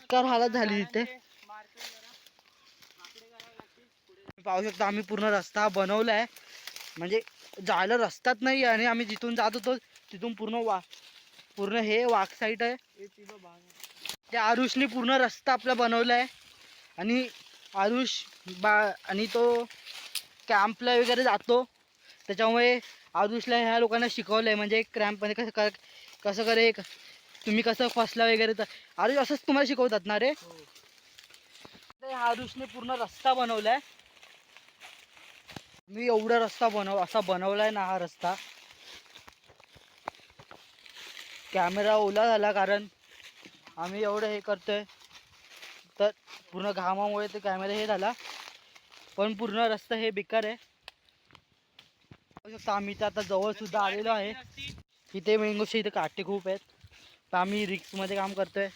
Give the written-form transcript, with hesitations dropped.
बेकार हालत झाली इथे. पाहू शकता आम्ही पूर्ण रस्ता बनवलाय, म्हणजे जायला रस्ताच नाही. आणि आम्ही जिथून जात होतो तिथून पूर्ण हे वाघ साईड आहे. त्या आरुषने पूर्ण रस्ता आपला बनवलाय. आणि आरुष आणि तो कॅम्पला वगैरे जातो, त्याच्यामुळे आरुषला ह्या लोकांना शिकवलंय म्हणजे क्रॅम्पमध्ये कसं करे, तुम्ही कसं फसला वगैरे. तर आरुष असंच तुम्हाला शिकवतात ना रे? आरुषने पूर्ण रस्ता बनवलाय. मी एवढा रस्ता असा बनवलाय ना. हा रस्ता कॅमेरा ओला झाला कारण आम्ही एवढं हे करतोय, तर पूर्ण घामामुळे ते कॅमेरा हे झाला. पण पूर्ण रस्ता हे बेकार आहे. आम्ही तर आता जवळ सुद्धा आलेलो आहे. इथे मेंगोशी इथे काटे खूप आहेत, तर आम्ही रिक्समध्ये काम करतोय.